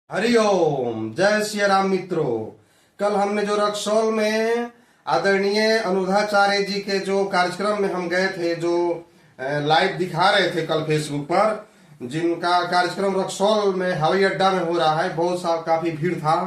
हरिओम, जय श्री राम मित्रों। कल हमने जो रक्सौल में आदरणीय अनुराधाचार्य जी के जो कार्यक्रम में हम गए थे, जो लाइव दिखा रहे थे कल फेसबुक पर, जिनका कार्यक्रम रक्सौल में हवाई अड्डा में हो रहा है, बहुत सा काफी भीड़ था।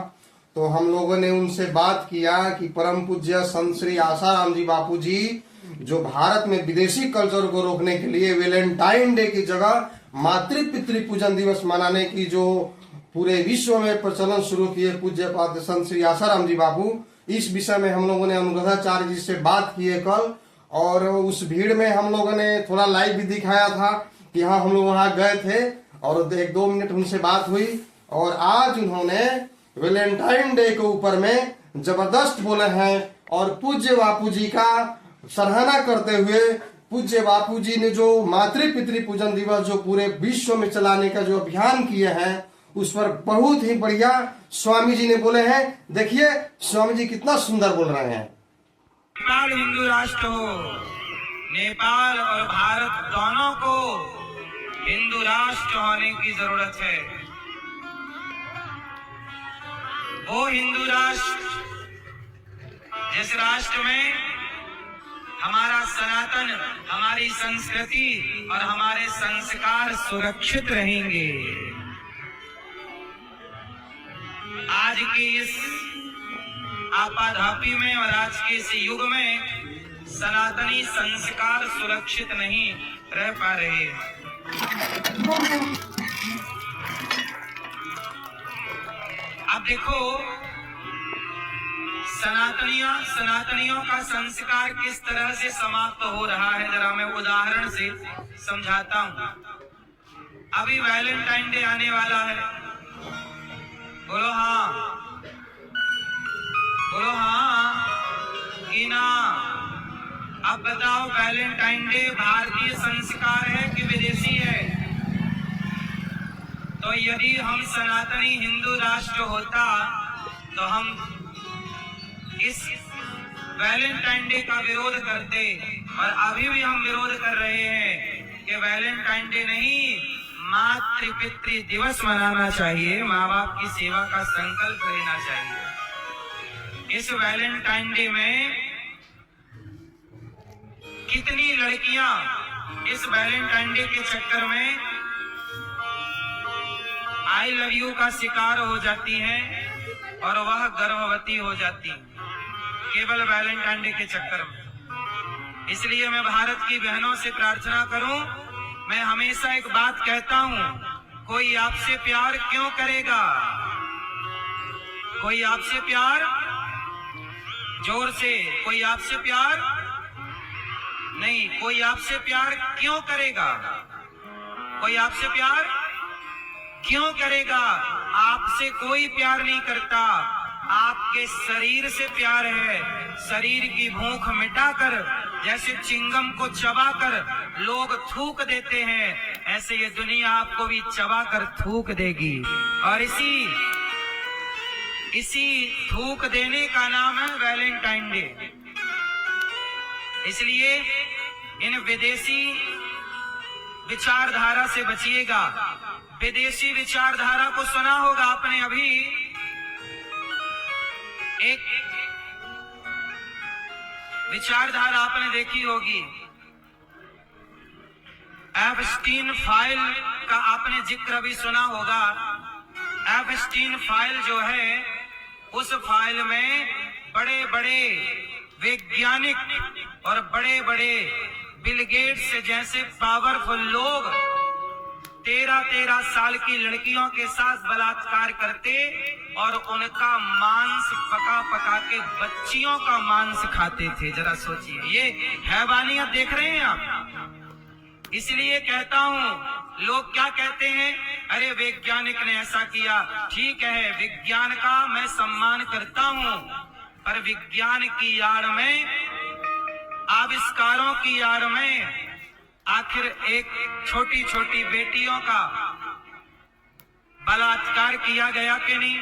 तो हम लोगों ने उनसे बात किया कि परम पूज्य संत श्री आसाराम जी बापू जी जो भारत में विदेशी कल्चर को रोकने के लिए वैलेंटाइन डे की जगह मातृ पितृ पूजन दिवस मनाने की जो पूरे विश्व में प्रचलन शुरू किए पूज्य पाद संत श्री आसाराम जी बापू, इस विषय में हम लोगों ने अनुराधाचार्य जी से बात की है कल। और उस भीड़ में हम लोगों ने थोड़ा लाइव भी दिखाया था कि हाँ, हम लोग वहां गए थे और 1-2 मिनट उनसे बात हुई। और आज उन्होंने वैलेंटाइन डे के ऊपर में जबरदस्त बोले हैं और पूज्य बापू जी का सराहना करते हुए पूज्य बापू जी ने जो मातृ पितृ पूजन दिवस जो पूरे विश्व में चलाने का जो अभियान किए हैं, उस पर बहुत ही बढ़िया स्वामी जी ने बोले हैं। देखिए स्वामी जी कितना सुंदर बोल रहे हैं। नेपाल हिंदू राष्ट्र हो, नेपाल और भारत दोनों को हिंदू राष्ट्र होने की जरूरत है। वो हिंदू राष्ट्र जिस राष्ट्र में हमारा सनातन, हमारी संस्कृति और हमारे संस्कार सुरक्षित रहेंगे। आज की इस आपाधापी में और आज के इस युग में सनातनी संस्कार सुरक्षित नहीं रह पा रहे। अब देखो सनातनियों का संस्कार किस तरह से समाप्त हो रहा है, जरा मैं उदाहरण से समझाता हूं। अभी वैलेंटाइन डे आने वाला है, बोलो हाँ, बोलो हाँ कि ना। अब बताओ, वैलेंटाइन डे भारतीय संस्कार है कि विदेशी है? तो यदि हम सनातनी हिंदू राष्ट्र होता तो हम इस वैलेंटाइन डे का विरोध करते, और अभी भी हम विरोध कर रहे हैं कि वैलेंटाइन डे नहीं, मातृ पितृ दिवस मनाना चाहिए, माँ बाप की सेवा का संकल्प लेना चाहिए। इस वैलेंटाइन डे में कितनी लड़कियां इस वैलेंटाइन डे के चक्कर में आई लव यू का शिकार हो जाती हैं और वह गर्भवती हो जाती, केवल वैलेंटाइन डे के चक्कर में। इसलिए मैं भारत की बहनों से प्रार्थना करूं, मैं हमेशा एक बात कहता हूं, कोई आपसे प्यार क्यों करेगा? कोई आपसे प्यार, जोर से, कोई आपसे प्यार नहीं, कोई आपसे प्यार क्यों करेगा? कोई आपसे प्यार क्यों करेगा? आपसे कोई प्यार नहीं करता, आपके शरीर से प्यार है। शरीर की भूख मिटाकर, जैसे चिंगम को चबाकर लोग थूक देते हैं, ऐसे ये दुनिया आपको भी चबाकर थूक देगी। और इसी थूक देने का नाम है वैलेंटाइन डे। इसलिए इन विदेशी विचारधारा से बचिएगा। विदेशी विचारधारा को सुना होगा आपने, अभी एक विचारधारा आपने देखी होगी, एप्स्टीन फाइल का आपने जिक्र भी सुना होगा। एप्स्टीन फाइल जो है, उस फाइल में बड़े बड़े वैज्ञानिक और बड़े बड़े बिल गेट्स जैसे पावरफुल लोग 13-13 साल की लड़कियों के साथ बलात्कार करते और उनका मांस पका पका के बच्चियों का मांस खाते थे। जरा सोचिए, ये हैवानियत देख रहे हैं आप। इसलिए कहता हूं, लोग क्या कहते हैं, अरे वैज्ञानिक ने ऐसा किया। ठीक है, विज्ञान का मैं सम्मान करता हूं, पर विज्ञान की आड़ में, आविष्कारों की आड़ में आखिर एक छोटी छोटी बेटियों का बलात्कार किया गया कि नहीं?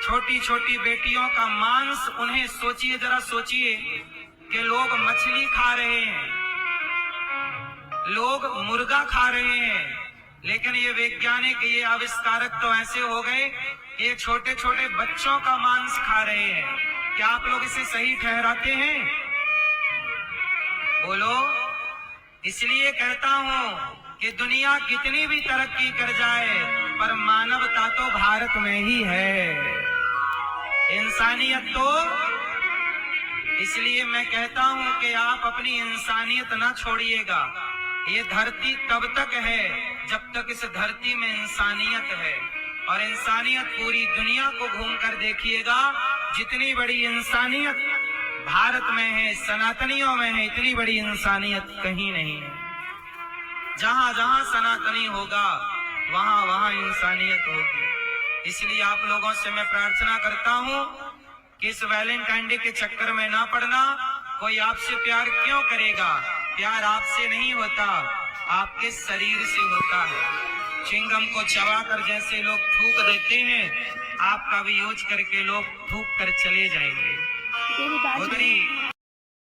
छोटी छोटी बेटियों का मांस, उन्हें सोचिए, जरा सोचिए कि लोग मछली खा रहे हैं, लोग मुर्गा खा रहे हैं, लेकिन ये वैज्ञानिक, ये आविष्कारक तो ऐसे हो गए कि ये छोटे छोटे बच्चों का मांस खा रहे हैं। क्या आप लोग इसे सही ठहराते हैं? बोलो। इसलिए कहता हूं कि दुनिया कितनी भी तरक्की कर जाए, पर मानवता तो भारत में ही है, इंसानियत तो। इसलिए मैं कहता हूं कि आप अपनी इंसानियत ना छोड़िएगा। ये धरती तब तक है जब तक इस धरती में इंसानियत है, और इंसानियत पूरी दुनिया को घूमकर देखिएगा, जितनी बड़ी इंसानियत भारत में है, सनातनियों में है, इतनी बड़ी इंसानियत कहीं नहीं है। जहां जहां सनातनी होगा वहां वहां इंसानियत होगी। इसलिए आप लोगों से मैं प्रार्थना करता हूं कि इस वैलेंटाइन डे के चक्कर में ना पड़ना। कोई आपसे प्यार क्यों करेगा? प्यार आपसे नहीं होता, आपके शरीर से होता है। चिंगम को चबाकर जैसे लोग थूक देते हैं, आपका भी यूज करके लोग थूक कर चले जाएंगे। उधरी